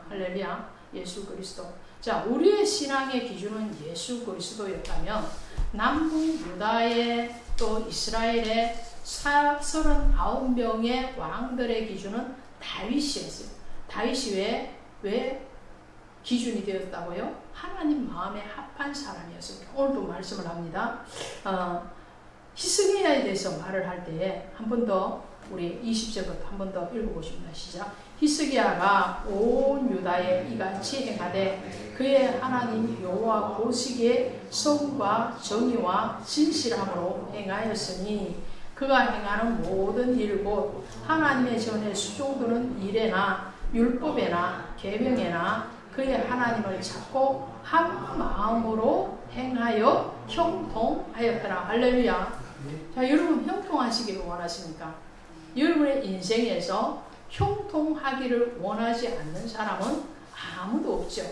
할렐루야. 예수 그리스도. 자, 우리의 신앙의 기준은 예수 그리스도였다면 남북 유다의 또 이스라엘의 39명의 왕들의 기준은 다윗이었어요. 다윗이 왜 기준이 되었다고요? 하나님 마음에 합한 사람이었습니다. 오늘도 말씀을 합니다. 히스기야에 대해서 말을 할 때에 한 번 더 우리 20절부터 한 번 더 읽어보십니다. 시작. 히스기야가 온 유다에 이같이 행하되 그의 하나님 여호와 보시기에 성과 정의와 진실함으로 행하였으니 그가 행하는 모든 일 곧 하나님의 전에 수종드는 일에나 율법에나 계명에나 그의 하나님을 찾고 한 마음으로 행하여 형통하였더라. 할렐루야. 자, 여러분 형통하시기를 원하십니까? 여러분의 인생에서 형통하기를 원하지 않는 사람은 아무도 없죠.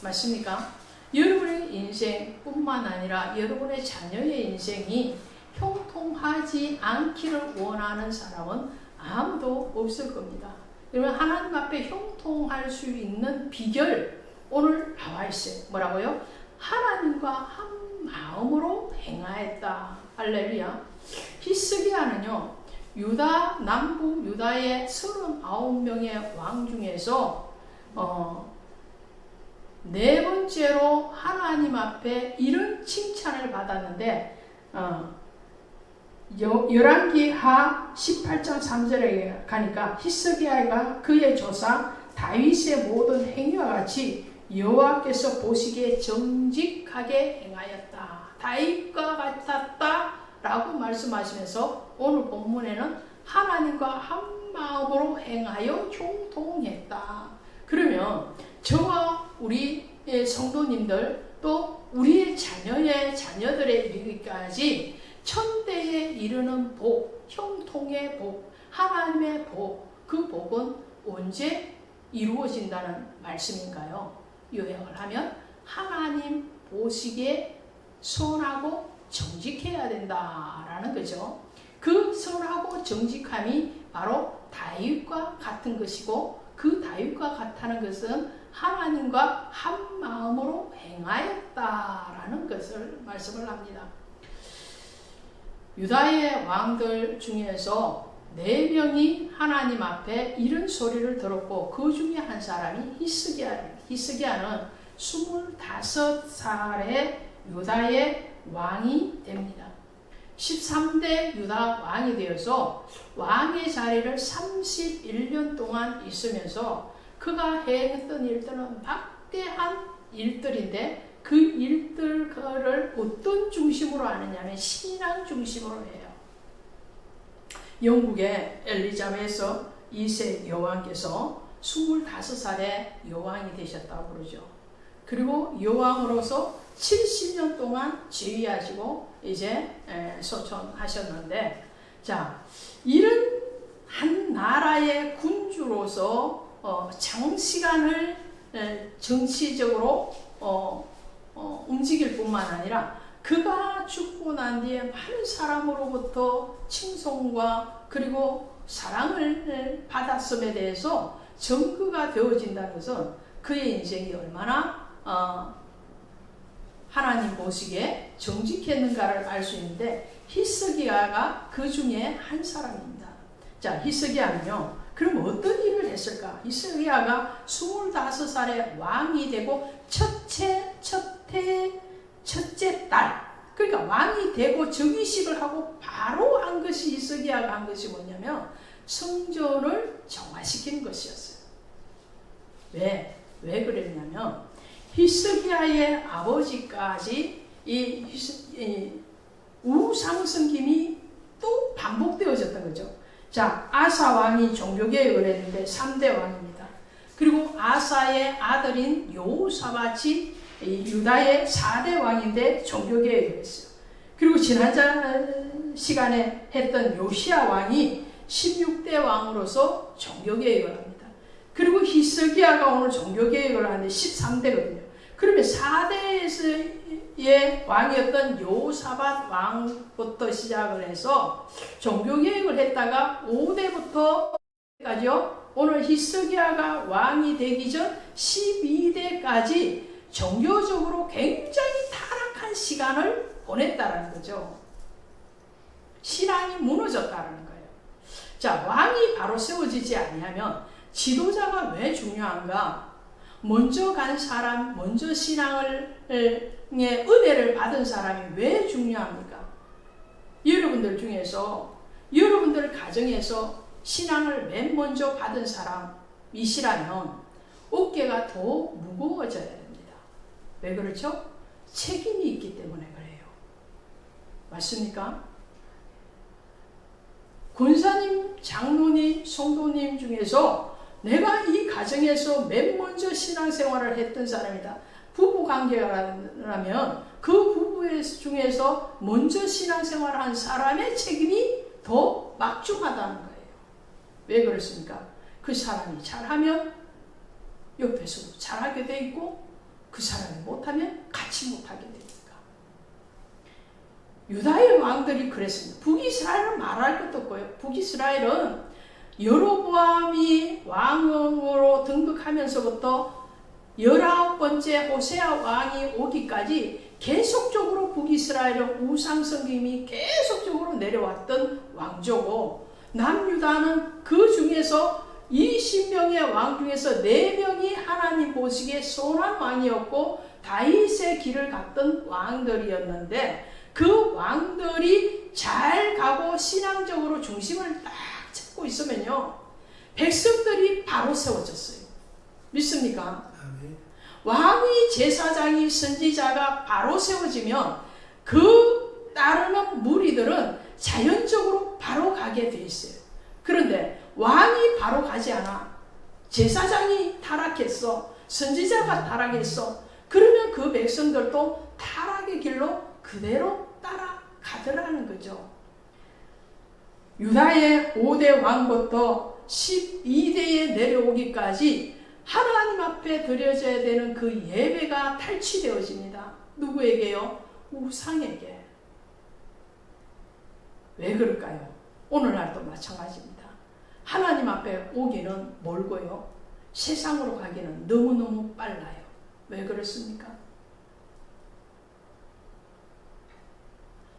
맞습니까? 여러분의 인생뿐만 아니라 여러분의 자녀의 인생이 형통하지 않기를 원하는 사람은 아무도 없을 겁니다. 여러분 하나님 앞에 형통할 수 있는 비결 오늘 나와 있어요. 뭐라고요? 하나님과 한 마음으로 행하였다. 할렐루야. 히스기야는요, 유다, 남북 유다의 39명의 왕 중에서 네 번째로 하나님 앞에 이런 칭찬을 받았는데, 열왕기하 18장 3절에 가니까 히스기야가 그의 조상 다윗의 모든 행위와 같이 여호와께서 보시기에 정직하게 행하였다. 다윗과 같았다 라고 말씀하시면서 오늘 본문에는 하나님과 한 마음으로 행하여 형통했다. 그러면 저와 우리 성도님들 또 우리의 자녀들에 이르기까지 천대에 이르는 복, 형통의 복, 하나님의 복, 그 복은 언제 이루어진다는 말씀인가요? 요약을 하면 하나님 보시기에 선하고 정직해야 된다라는 거죠. 그 선하고 정직함이 바로 다윗과 같은 것이고 그 다윗과 같다는 것은 하나님과 한 마음으로 행하였다라는 것을 말씀을 합니다. 유다의 왕들 중에서 4명이 하나님 앞에 이런 소리를 들었고 그 중에 한 사람이 히스기야입니다. 히스기야는 25살에 유다의 왕이 됩니다. 13대 유다 왕이 되어서 왕의 자리를 31년 동안 있으면서 그가 행했던 일들은 막대한 일들인데 그 일들을 어떤 중심으로 하느냐면 신앙 중심으로 해요. 영국의 엘리자베스 2세 여왕께서 25살에 여왕이 되셨다고 그러죠. 그리고 여왕으로서 70년 동안 지휘하시고 이제 소천하셨는데, 자, 이런 한 나라의 군주로서 장시간을 정치적으로 움직일 뿐만 아니라 그가 죽고 난 뒤에 많은 사람으로부터 칭송과 그리고 사랑을 받았음에 대해서 증거가 되어진다는 것은 그의 인생이 얼마나 하나님 보시기에 정직했는가를 알 수 있는데 히스기야가 그 중에 한 사람입니다. 자, 히스기야는요, 그럼 어떤 일을 했을까? 히스기야가 25살에 왕이 되고 첫째 딸, 그러니까 왕이 되고 즉위식을 하고 바로 한 것이 히스기야가 한 것이 뭐냐면 성전을 정화시키는 것이었어요. 왜 그랬냐면 히스기야의 아버지까지 이 우상승김이 또 반복되어졌던 거죠. 자, 아사 왕이 종교개혁을 했는데 3대 왕입니다. 그리고 아사의 아들인 여호사밧이 유다의 4대 왕인데 종교개혁을 했어요. 그리고 지난 시간에 했던 요시야 왕이 16대 왕으로서 종교개혁을 합니다. 그리고 히스기야가 오늘 종교개혁을 하는데 13대거든요. 그러면 4대의 왕이었던 여호사밧 왕부터 시작을 해서 종교개혁을 했다가 5대부터까지요 오늘 히스기야가 왕이 되기 전 12대까지 종교적으로 굉장히 타락한 시간을 보냈다는 거죠. 신앙이 무너졌다는 거예요. 자, 왕이 바로 세워지지 아니하면 지도자가 왜 중요한가? 먼저 간 사람, 먼저 신앙을 은혜를 받은 사람이 왜 중요합니까? 여러분들 중에서, 여러분들 가정에서 신앙을 맨 먼저 받은 사람이시라면 어깨가 더 무거워져야 됩니다. 왜 그렇죠? 책임이 있기 때문에 그래요. 맞습니까? 권사님, 장로님, 성도님 중에서 내가 이 가정에서 맨 먼저 신앙생활을 했던 사람이다. 부부관계라면 그 부부 중에서 먼저 신앙생활을 한 사람의 책임이 더 막중하다는 거예요. 왜 그렇습니까? 그 사람이 잘하면 옆에서도 잘하게 돼 있고 그 사람이 못하면 같이 못하게 되니까. 유다의 왕들이 그랬습니다. 북이스라엘은 말할 것도 없고요. 북이스라엘은 여로보암이 왕으로 등극하면서부터 19번째 호세아 왕이 오기까지 계속적으로 북이스라엘은 우상숭배이 계속적으로 내려왔던 왕조고, 남유다는 그 중에서 20명의 왕 중에서 4명이 하나님 보시기에 선한 왕이었고 다윗의 길을 갔던 왕들이었는데, 그 왕들이 잘 가고 신앙적으로 중심을 딱 잡고 있으면요, 백성들이 바로 세워졌어요. 믿습니까? 왕이, 제사장이, 선지자가 바로 세워지면 그 따르는 무리들은 자연적으로 바로 가게 돼 있어요. 그런데 왕이 바로 가지 않아. 제사장이 타락했어. 선지자가 타락했어. 그러면 그 백성들도 타락의 길로 그대로 따라가더라는 거죠. 유다의 5대 왕부터 12대에 내려오기까지 하나님 앞에 드려져야 되는 그 예배가 탈취되어집니다. 누구에게요? 우상에게. 왜 그럴까요? 오늘날도 마찬가지입니다. 하나님 앞에 오기는 멀고요, 세상으로 가기는 너무너무 빨라요. 왜 그렇습니까?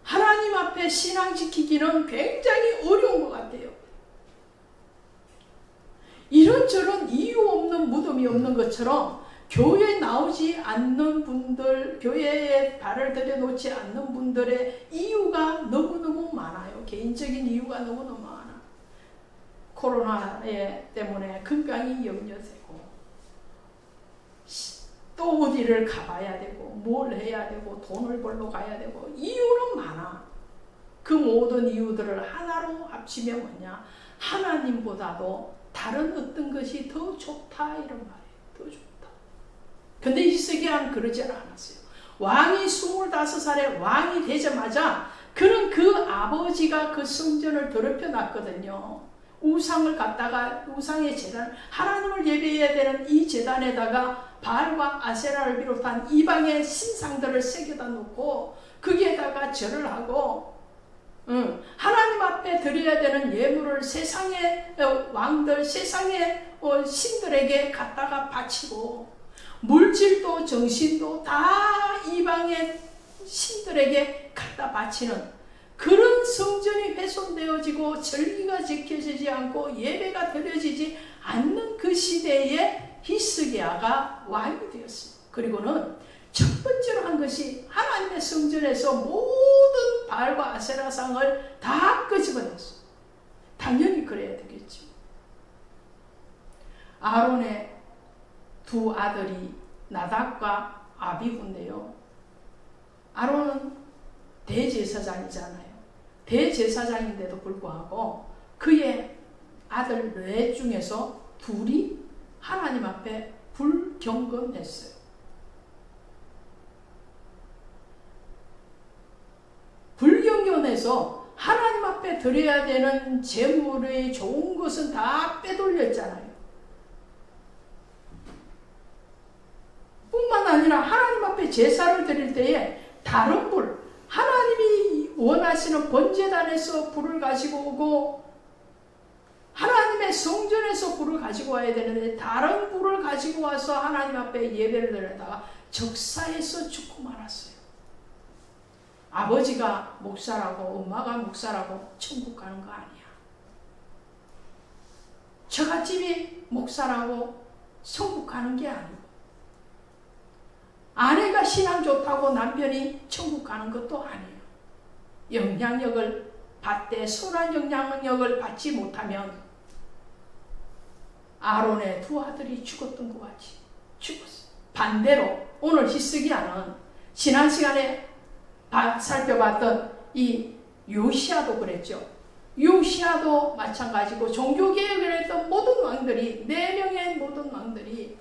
하나님 앞에 신앙 지키기는 굉장히 어려운 것 같아요. 이런저런 이유 없는 무덤이 없는 것처럼 교회에 나오지 않는 분들, 교회에 발을 들여놓지 않는 분들의 이유가 너무너무 많아요. 개인적인 이유가 너무너무 많아. 코로나 때문에 건강이 염려되고, 또 어디를 가봐야 되고, 뭘 해야 되고, 돈을 벌러 가야 되고, 이유는 많아. 그 모든 이유들을 하나로 합치면 뭐냐? 하나님보다도 다른 어떤 것이 더 좋다, 이런 말이에요. 더 좋다. 근데 히스기야는 그러지 않았어요. 왕이 25살에 왕이 되자마자 그는 그 아버지가 그 성전을 더럽혀 놨거든요. 우상을 갖다가, 우상의 제단, 하나님을 예배해야 되는 이 제단에다가 바알과 아세라를 비롯한 이방의 신상들을 새겨다 놓고 거기에다가 절을 하고, 하나님 앞에 드려야 되는 예물을 세상의 왕들, 세상의 신들에게 갖다가 바치고, 물질도 정신도 다 이방의 신들에게 갖다 바치는 그런 성전이 훼손되어지고 절기가 지켜지지 않고 예배가 드려지지 않는 그 시대에 히스기야가 왕이 되었습니다. 그리고는 첫 번째로 한 것이 하나님의 성전에서 모든 바알과 아세라상을 다 끄집어냈어요. 당연히 그래야 되겠죠. 아론의 두 아들이 나답과 아비후인데요, 아론은 대제사장이잖아요. 대제사장인데도 불구하고 그의 아들 넷 중에서 둘이 하나님 앞에 불경건했어요. 불경건해서 하나님 앞에 드려야 되는 재물의 좋은 것은 다 빼돌렸잖아요. 뿐만 아니라 하나님 앞에 제사를 드릴 때에 다른 불, 하나님이 원하시는 번제단에서 불을 가지고 오고 하나님의 하나님의 성전에서 불을 가지고 와야 되는데 다른 불을 가지고 와서 하나님 앞에 예배를 드렸다가 적사에서 죽고 말았어요. 아버지가 목사라고 엄마가 목사라고 천국 가는 거 아니야. 처갓집이 목사라고 천국 가는 게 아니고, 아내가 신앙 좋다고 남편이 천국 가는 것도 아니에요. 영향력을 받되 선한 영향력을 받지 못하면 아론의 두 아들이 죽었던 것 같이 죽었어요. 반대로 오늘 히스기야는 지난 시간에 살펴봤던 이 요시야도 그랬죠. 요시야도 마찬가지고 종교개혁을 했던 모든 왕들이, 4명의 모든 왕들이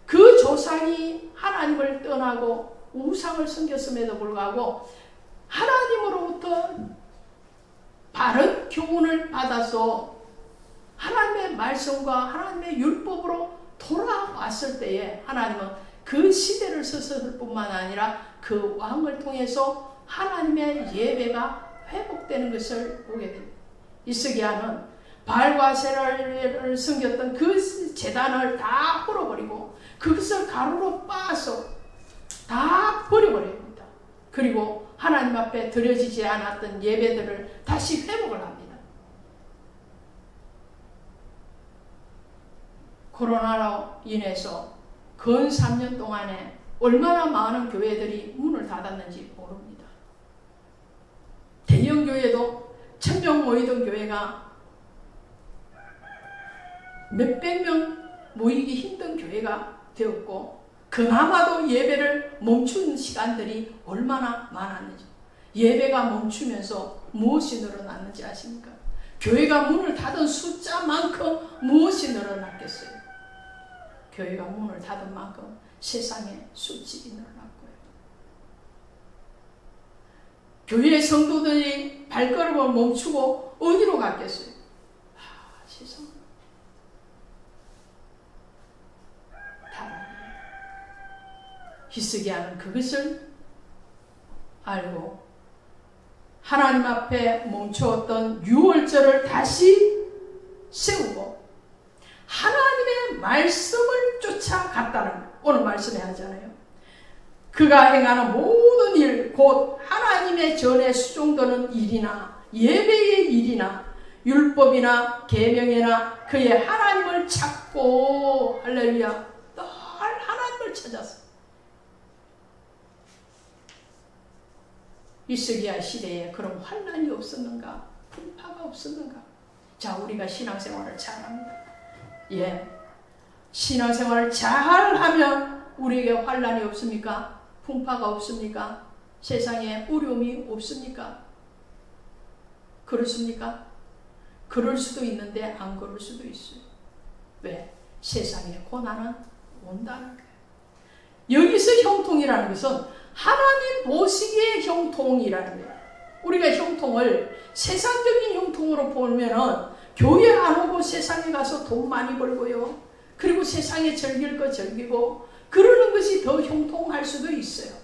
그 조상이 하나님을 떠나고 우상을 섬겼음에도 불구하고 하나님으로부터 바른 교훈을 받아서 하나님의 말씀과 하나님의 율법으로 돌아왔을 때에 하나님은 그 시대를 쓰실 뿐만 아니라 그 왕을 통해서 하나님의 예배가 회복되는 것을 보게 됩니다. 히스기야는 바알과 세라를 섬겼던 그 제단을 다 헐어버리고 그것을 가루로 빻아서 다 버려버립니다. 그리고 하나님 앞에 드려지지 않았던 예배들을 다시 회복을 합니다. 코로나로 인해서 근 3년 동안에 얼마나 많은 교회들이 문을 닫았는지 모릅니다. 대형 교회도 1000명 모이던 교회가 몇백 명 모이기 힘든 교회가 되었고, 그나마도 예배를 멈춘 시간들이 얼마나 많았는지. 예배가 멈추면서 무엇이 늘어났는지 아십니까? 교회가 문을 닫은 숫자만큼 무엇이 늘어났겠어요? 교회가 문을 닫은 만큼 세상에 술집이 늘어났고요. 교회의 성도들이 발걸음을 멈추고 어디로 갔겠어요? 세상. 히스기야는 그것을 알고 하나님 앞에 멈추었던 유월절을 다시 세우고 하나님의 말씀을 쫓아갔다는 오늘 말씀에 하잖아요. 그가 행하는 모든 일, 곧 하나님의 전에 수종되는 일이나 예배의 일이나 율법이나 계명이나 그의 하나님을 찾고, 할렐루야, 늘 하나님을 찾았어. 히스기야 시대에 그런 환난이 없었는가? 풍파가 없었는가? 자, 우리가 신앙생활을 잘합니다. 예, 신앙생활을 잘하면 우리에게 환난이 없습니까? 풍파가 없습니까? 세상에 어려움이 없습니까? 그렇습니까? 그럴 수도 있는데 안 그럴 수도 있어요. 왜? 세상에 고난은 온다는 거예요. 여기서 형통이라는 것은 하나님 보시기에 형통이라는 거예요. 우리가 형통을 세상적인 형통으로 보면은 교회 안 오고 세상에 가서 돈 많이 벌고요. 그리고 세상에 즐길 거 즐기고 그러는 것이 더 형통할 수도 있어요.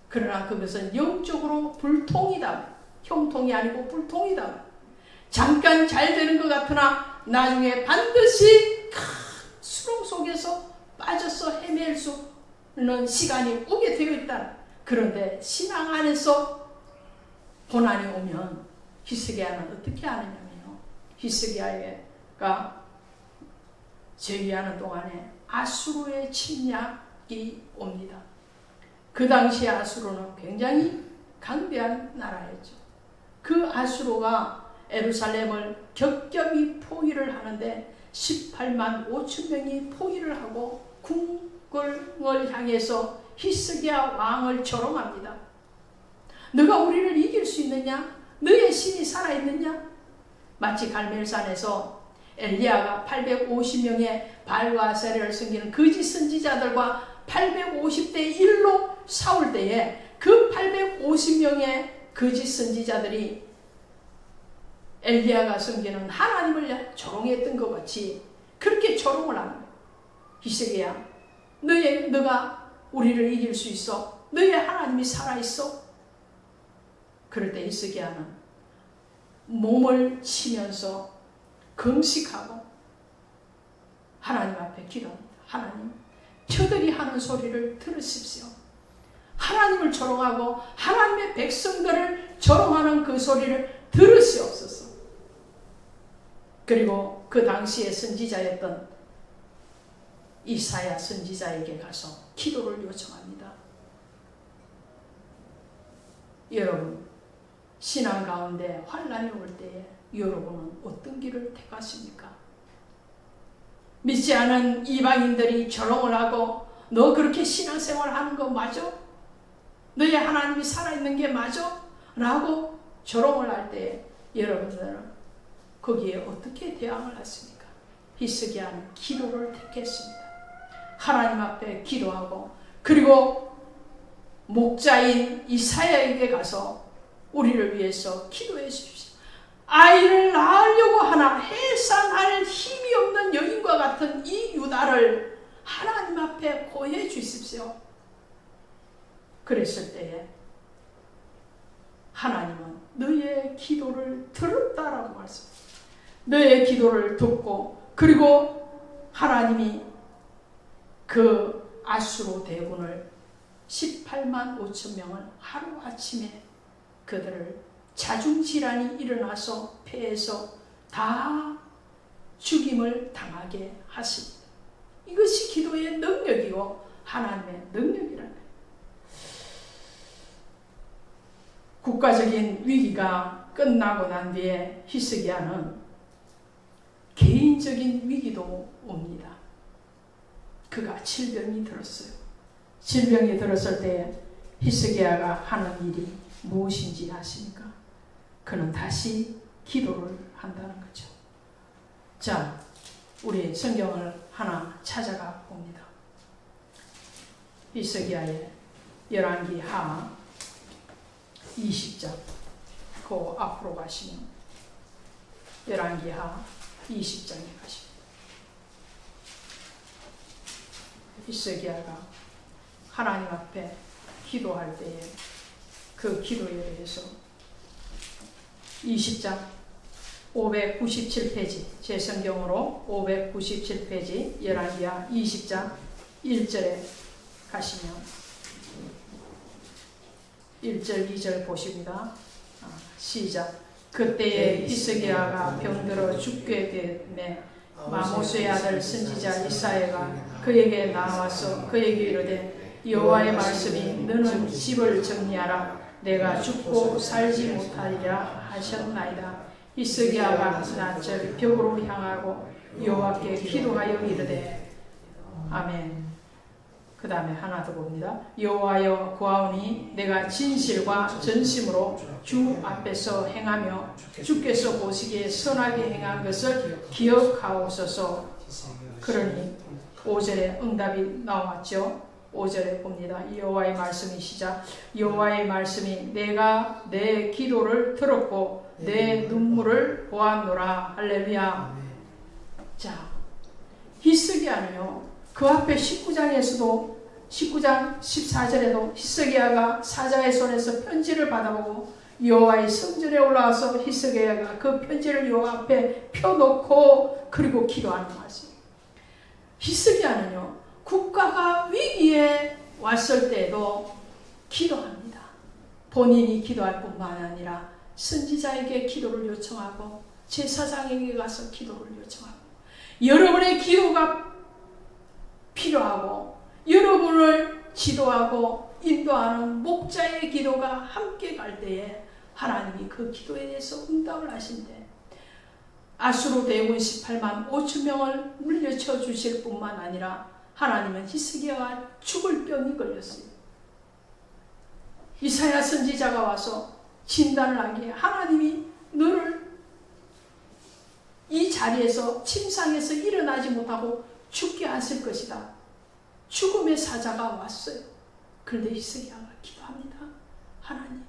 그러나 그것은 영적으로 불통이다. 형통이 아니고 불통이다. 잠깐 잘 되는 것 같으나 나중에 반드시 큰 수렁 속에서 빠져서 헤맬 수 있는 시간이 오게 되어 있다. 그런데 신앙 안에서 고난이 오면 히스기야는 어떻게 하느냐면요. 히스기야가 제위하는 동안에 아수르의 침략이 옵니다. 그 당시 아수르는 굉장히 강대한 나라였죠. 그 아수르가 예루살렘을 격격히 포위를 하는데 18만 5천 명이 포위를 하고 궁궐을 향해서 히스기야 왕을 조롱합니다. 너가 우리를 이길 수 있느냐? 너의 신이 살아있느냐? 마치 갈멜산에서 엘리야가 850명의 바알과 아세라를 섬기는 거짓 선지자들과 850대 1로 싸울 때에 그 850명의 거짓 선지자들이 엘리야가 섬기는 하나님을 조롱했던 것 같이 그렇게 조롱을 하는 거예요. 히스기야, 너가 우리를 이길 수 있어? 너의 하나님이 살아있어? 그럴 때 히스기야는 몸을 치면서 금식하고 하나님 앞에 기도합니다. 하나님, 저들이 하는 소리를 들으십시오. 하나님을 조롱하고 하나님의 백성들을 조롱하는 그 소리를 들으시옵소서. 그리고 그 당시의 선지자였던 이사야 선지자에게 가서 기도를 요청합니다. 여러분, 신앙 가운데 환난이 올 때에 여러분은 어떤 길을 택하십니까? 믿지 않은 이방인들이 조롱을 하고 너 그렇게 신앙생활 하는 거 맞아? 너의 하나님이 살아있는 게 맞아? 라고 조롱을 할 때 여러분들은 거기에 어떻게 대항을 하십니까? 히스기야는 기도를 택했습니다. 하나님 앞에 기도하고 그리고 목자인 이사야에게 가서 우리를 위해서 기도해 주십시오. 아이를 낳으려고 하나 해산할 힘이 없는 여인과 같은 이 유다를 하나님 앞에 고해 주십시오. 그랬을 때에 하나님은 너의 기도를 들었다라고 말씀합니다. 너의 기도를 듣고 그리고 하나님이 그 아수르 대군을 18만 5천 명을 하루아침에 그들을 자중질환이 일어나서 폐해서 다 죽임을 당하게 하십니다. 이것이 기도의 능력이고 하나님의 능력이라는 거예요. 국가적인 위기가 끝나고 난 뒤에 히스기야는 개인적인 위기도 옵니다. 그가 질병이 들었어요. 질병이 들었을 때 히스기야가 하는 일이 무엇인지 아십니까? 그는 다시 기도를 한다는 거죠. 자, 우리 성경을 하나 찾아가 봅니다. 히스기야의 열왕기 하 20장 그 앞으로 가시면 열왕기 하 20장에 가십니다. 히스기야가 하나님 앞에 기도할 때에 그 기도에 대해서 20장 597페이지 제 성경으로 597페이지 열왕기하 20장 1절에 가시면 1절 2절 보십니다. 시작. 그때에 히스기야가 병들어 죽게 되매 마모스의 아들 선지자 이사야가 그에게 나와서 그에게 이르되 여호와의 말씀이 너는 집을 정리하라 내가 죽고 살지 못하리라 하셨나이다. 히스기야가 낮절 벽으로 향하고 여호와께 기도하여 이르되 아멘. 그 다음에 하나 더 봅니다. 여호와여 구하오니 내가 진실과 전심으로 주 앞에서 행하며 주께서 보시기에 선하게 행한 것을 기억하옵소서. 그러니 5절에 응답이 나왔죠. 5절에 봅니다. 여호와의 말씀이 시작. 여호와의 말씀이 내가 내 기도를 들었고 내 눈물을 보았노라. 할렐루야. 자, 히스기야는요. 그 앞에 19장에서도 19장 14절에도 히스기야가 사자의 손에서 편지를 받아보고 여호와의 성전에 올라와서 히스기야가 그 편지를 여호와 앞에 펴놓고 그리고 기도하는 말씀. 히스기야는요. 국가가 위기에 왔을 때에도 기도합니다. 본인이 기도할 뿐만 아니라 선지자에게 기도를 요청하고 제사장에게 가서 기도를 요청하고 여러분의 기도가 필요하고 여러분을 지도하고 인도하는 목자의 기도가 함께 갈 때에 하나님이 그 기도에 대해서 응답을 하신대. 아수르 대군 18만 5천 명을 물리쳐 주실 뿐만 아니라 하나님은 히스기야가 죽을 병이 걸렸어요. 이사야 선지자가 와서 진단을 하기에 하나님이 너를 이 자리에서 침상에서 일어나지 못하고 죽게 하실 것이다. 죽음의 사자가 왔어요. 그런데 히스기야가 기도합니다. 하나님,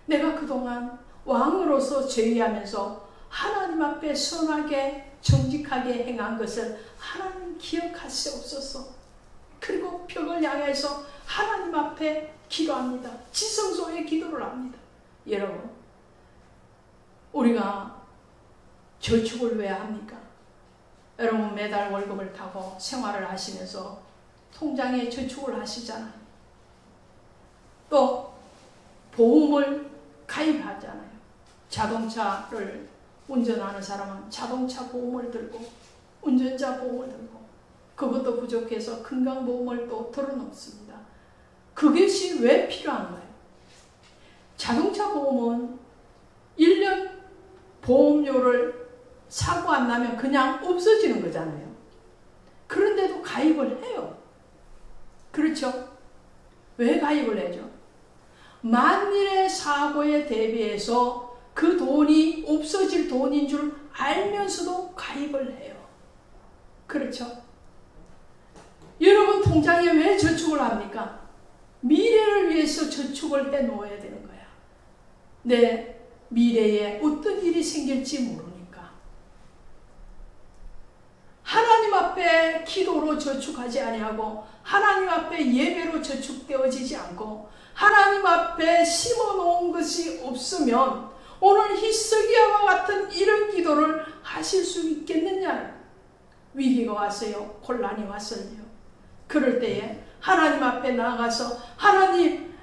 내가 그동안 왕으로서 제위하면서 하나님 앞에 선하게 정직하게 행한 것을 하나님 기억하시옵소서. 그리고 벽을 향해서 하나님 앞에 기도합니다. 지성소에 기도를 합니다. 여러분, 우리가 저축을 왜 합니까? 여러분 매달 월급을 타고 생활을 하시면서 통장에 저축을 하시잖아요. 또 보험을 가입하잖아요. 자동차를 운전하는 사람은 자동차 보험을 들고 운전자 보험을 들고 그것도 부족해서 건강보험을 또 들어놓습니다. 그것이 왜 필요한 거예요? 자동차 보험은 1년 보험료를 사고 안 나면 그냥 없어지는 거잖아요. 그런데도 가입을 해요. 그렇죠? 왜 가입을 해죠? 만일의 사고에 대비해서 그 돈이 없어질 돈인 줄 알면서도 가입을 해요. 그렇죠? 여러분 통장에 왜 저축을 합니까? 미래를 위해서 저축을 해 놓아야 되는 거야. 내 미래에 어떤 일이 생길지 모르니까. 하나님 앞에 기도로 저축하지 아니하고 하나님 앞에 예배로 저축되어지지 않고 하나님 앞에 심어놓은 것이 없으면 오늘 히스기야와 같은 이런 기도를 하실 수 있겠느냐? 위기가 왔어요. 곤란이 왔어요. 그럴 때에 하나님 앞에 나아가서 하나님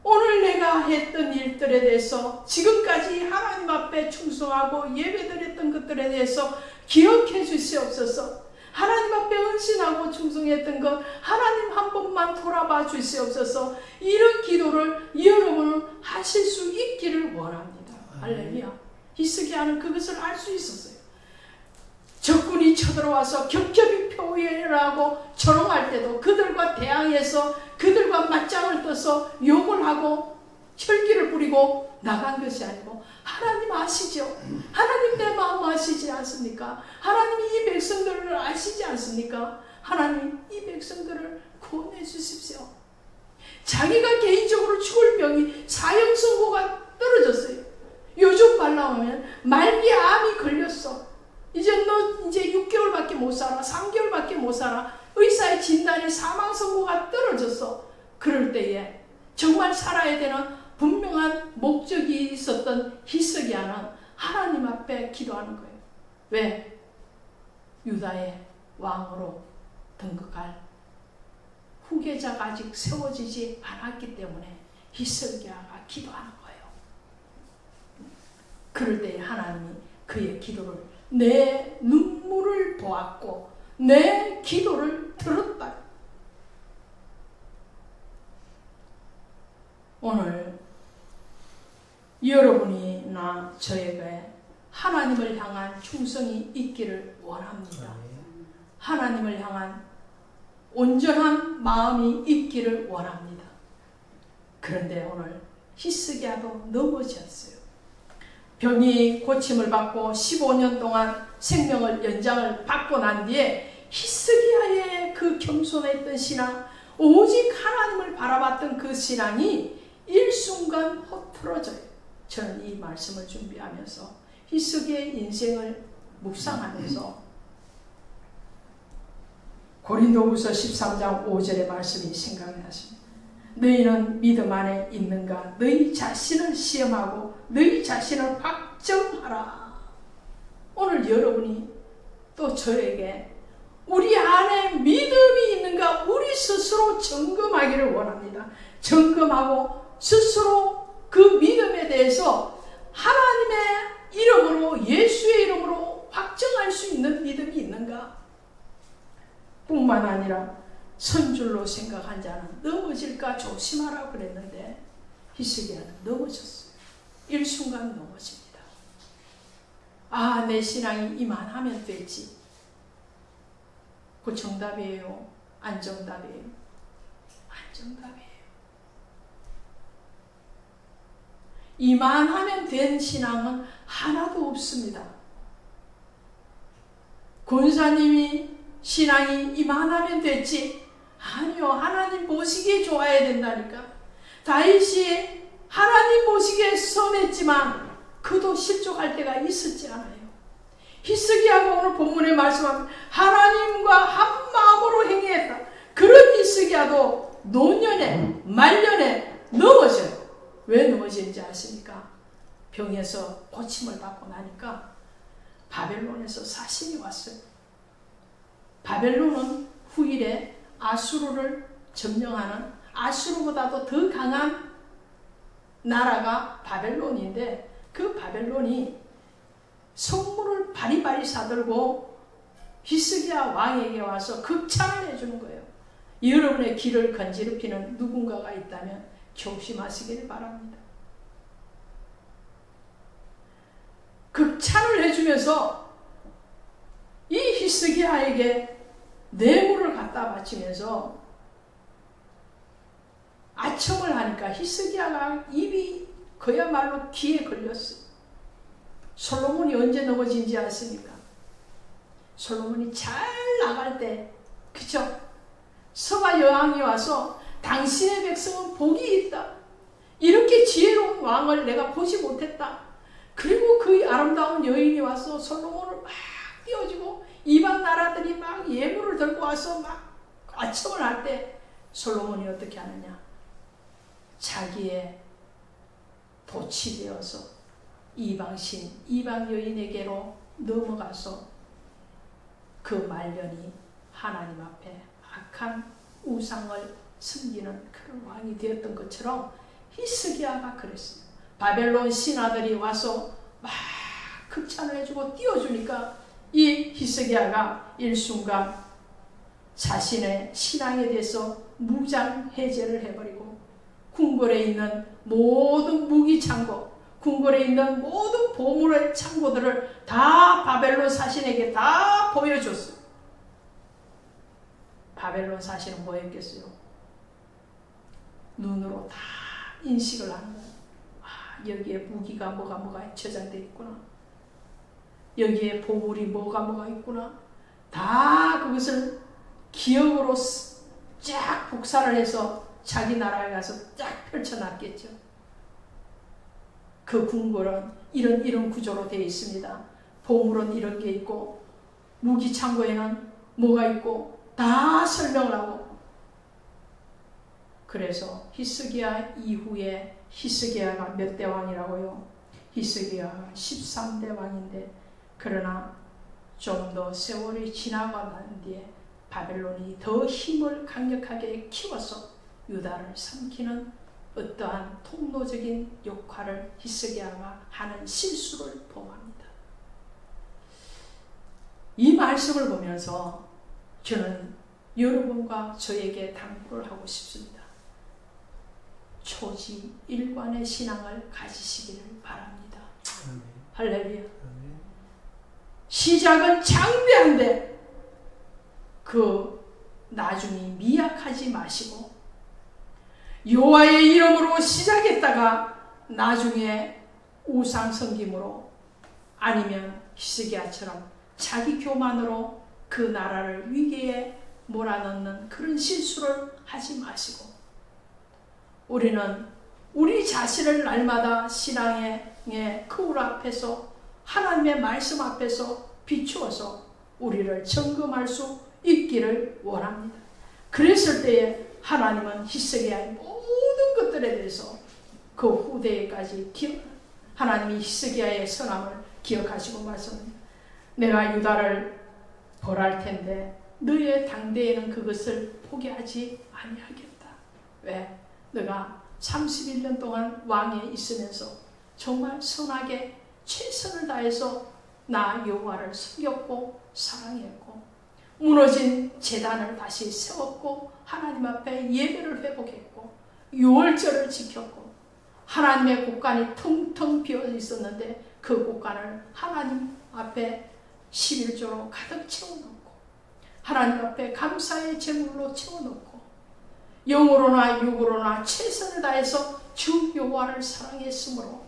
오늘 내가 했던 일들에 대해서 지금까지 하나님 앞에 충성하고 예배드렸던 것들에 대해서 기억해 주시옵소서. 하나님 앞에 헌신하고 충성했던 것 하나님 한 번만 돌아봐 주시옵소서. 이런 기도를 여러분은 하실 수 있기를 원합니다. 할렐루야. 히스기야는 그것을 알 수 있었어요. 적군이 쳐들어와서 겹겹이 표현하고 조롱할 때도 그들과 대항해서 그들과 맞짱을 떠서 욕을 하고 혈기를 부리고 나간 것이 아니고 하나님 아시죠? 하나님 내 마음 아시지 않습니까? 하나님 이 백성들을 아시지 않습니까? 하나님 이 백성들을 구원해 주십시오. 자기가 개인적으로 죽을 병이 사형 선고가 떨어졌어요. 요즘 말 나오면 말기에 암이 걸렸어. 이제 너 이제 6개월밖에 못 살아. 3개월밖에 못 살아. 의사의 진단이 사망 선고가 떨어졌어. 그럴 때에 정말 살아야 되는 분명한 목적이 있었던 히스기야는 하나님 앞에 기도하는 거예요. 왜? 유다의 왕으로 등극할 후계자가 아직 세워지지 않았기 때문에 히스기야가 기도하는 거예요. 그럴 때에 하나님이 그의 기도를 내 눈물을 보았고 내 기도를 들었다. 오늘 여러분이나 저에게 하나님을 향한 충성이 있기를 원합니다. 하나님을 향한 온전한 마음이 있기를 원합니다. 그런데 오늘 히스기야도 넘어졌어요. 병이 고침을 받고 15년 동안 생명을 연장을 받고 난 뒤에 히스기야의 그 겸손했던 신앙, 오직 하나님을 바라봤던 그 신앙이 일순간 허풀어져요. 저는 이 말씀을 준비하면서 히스기야의 인생을 묵상하면서 고린도후서 13장 5절의 말씀이 생각이 났습니다. 너희는 믿음 안에 있는가? 너희 자신을 시험하고 너희 자신을 확정하라. 오늘 여러분이 또 저에게 우리 안에 믿음이 있는가? 우리 스스로 점검하기를 원합니다. 점검하고 스스로 그 믿음에 대해서 하나님의 이름으로 예수의 이름으로 확정할 수 있는 믿음이 있는가? 뿐만 아니라 선줄로 생각한 자는 넘어질까 조심하라고 그랬는데 히스기야는 넘어졌어요. 일순간 넘어집니다. 아, 내 신앙이 이만하면 되지. 그 정답이에요? 안 정답이에요? 안 정답이에요. 이만하면 된 신앙은 하나도 없습니다. 권사님이 신앙이 이만하면 됐지? 아니요. 하나님 보시기에 좋아야 된다니까. 다윗이 하나님 보시기에 선했지만 그도 실족할 때가 있었지 않아요. 히스기야가 오늘 본문에 말씀하면 하나님과 한 마음으로 행했다. 그런 히스기야도 노년에 말년에 넘어져요. 왜 넘어지는지 아십니까? 병에서 고침을 받고 나니까 바벨론에서 사신이 왔어요. 바벨론은 후일에 아수르를 점령하는, 아수르보다도 더 강한 나라가 바벨론인데, 그 바벨론이 선물을 바리바리 사들고 히스기야 왕에게 와서 극찬을 해주는 거예요. 여러분의 길을 건지럽히는 누군가가 있다면 조심하시길 바랍니다. 극찬을 해주면서 이 히스기야에게 뇌물을 갖다 바치면서 아첨을 하니까 히스기야가 입이 그야말로 귀에 걸렸어요. 솔로몬이 언제 넘어진지 아십니까? 솔로몬이 잘 나갈 때, 그쵸? 서가 여왕이 와서 당신의 백성은 복이 있다. 이렇게 지혜로운 왕을 내가 보지 못했다. 그리고 그 아름다운 여인이 와서 솔로몬을 막 띄워주고 이방 나라들이 막 예물을 들고 와서 막 아첨을 할 때 솔로몬이 어떻게 하느냐? 자기의 도치 되어서 이방신, 이방 여인에게로 넘어가서 그 말년이 하나님 앞에 악한 우상을 섬기는 그런 왕이 되었던 것처럼 히스기야가 그랬어요. 바벨론 신하들이 와서 막 극찬을 해주고 띄워주니까 이 히스기야가 일순간 자신의 신앙에 대해서 무장해제를 해버리고 궁궐에 있는 모든 무기 창고, 궁궐에 있는 모든 보물의 창고들을 다 바벨론 사신에게 다 보여줬어요. 바벨론 사신은 뭐 했겠어요? 눈으로 다 인식을 하는 거예요. 아, 여기에 무기가 뭐가 저장되어 있구나. 여기에 보물이 뭐가 있구나. 다 그것을 기억으로 쫙 복사를 해서 자기 나라에 가서 쫙 펼쳐놨겠죠. 그 궁궐은 이런 구조로 되어 있습니다. 보물은 이런 게 있고 무기 창고에는 뭐가 있고 다 설명을 하고. 그래서 히스기야 이후에 히스기야가 몇 대 왕이라고요? 히스기야가 13대 왕인데, 그러나 좀 더 세월이 지나고 난 뒤에 바벨론이 더 힘을 강력하게 키워서 유다를 삼키는 어떠한 통로적인 역할을 히스기야가 하는 실수를 범합니다. 이 말씀을 보면서 저는 여러분과 저에게 당부를 하고 싶습니다. 초지 일관의 신앙을 가지시기를 바랍니다. 할렐루야. 시작은 장대한데 그 나중이 미약하지 마시고, 여호와의 이름으로 시작했다가 나중에 우상 섬김으로 아니면 히스기야처럼 자기 교만으로 그 나라를 위기에 몰아넣는 그런 실수를 하지 마시고, 우리는 우리 자신을 날마다 신앙의 거울 앞에서 하나님의 말씀 앞에서 비추어서 우리를 점검할 수 있기를 원합니다. 그랬을 때에 하나님은 히스기야의 모든 것들에 대해서 그 후대에까지 하나님이 히스기야의 선함을 기억하시고 말씀합니다. 내가 유다를 벌할 텐데 너의 당대에는 그것을 포기하지 아니하겠다. 왜? 너가 31년 동안 왕에 있으면서 정말 선하게 최선을 다해서 나 여호와를 섬겼고 사랑했고, 무너진 제단을 다시 세웠고 하나님 앞에 예배를 회복했고 유월절을 지켰고, 하나님의 곳간이 텅텅 비어 있었는데 그 곳간을 하나님 앞에 11조로 가득 채워놓고 하나님 앞에 감사의 제물로 채워놓고 영으로나 육으로나 최선을 다해서 주 여호와를 사랑했으므로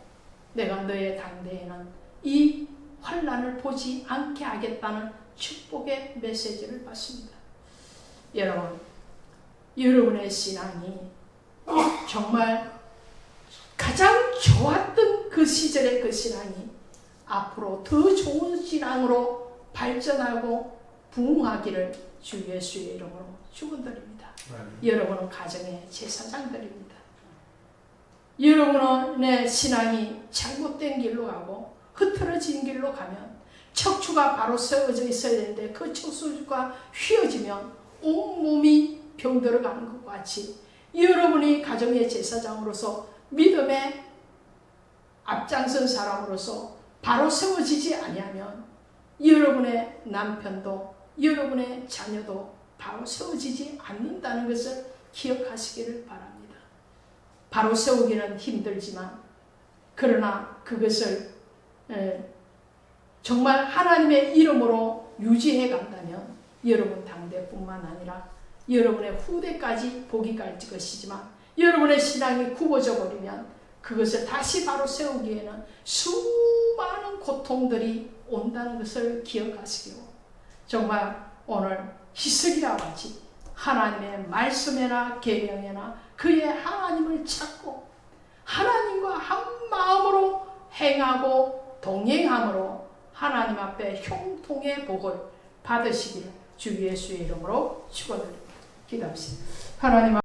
내가 너의 당대에는 이 환난을 보지 않게 하겠다는 축복의 메시지를 받습니다. 여러분, 여러분의 신앙이 정말 가장 좋았던 그 시절의 그 신앙이 앞으로 더 좋은 신앙으로 발전하고 부흥하기를 주 예수의 이름으로 축원드립니다. 여러분은 가정의 제사장들입니다. 여러분의 신앙이 잘못된 길로 가고 흐트러진 길로 가면 척추가 바로 세워져 있어야 되는데 그 척추가 휘어지면 온몸이 병들어가는 것과 같이 여러분이 가정의 제사장으로서 믿음의 앞장선 사람으로서 바로 세워지지 아니하면 여러분의 남편도 여러분의 자녀도 바로 세워지지 않는다는 것을 기억하시기를 바랍니다. 바로 세우기는 힘들지만 그러나 그것을 정말 하나님의 이름으로 유지해 간다면 여러분 당대뿐만 아니라 여러분의 후대까지 복이 갈 것이지만 여러분의 신앙이 굽어져 버리면 그것을 다시 바로 세우기에는 수많은 고통들이 온다는 것을 기억하시기로 정말 오늘 히스기야와 같이 하나님의 말씀에나 계명에나 그의 하나님을 찾고 하나님과 한 마음으로 행하고 동행함으로 하나님 앞에 형통의 복을 받으시기를 주 예수의 이름으로 축원드립니다. 기도합시다. 하나님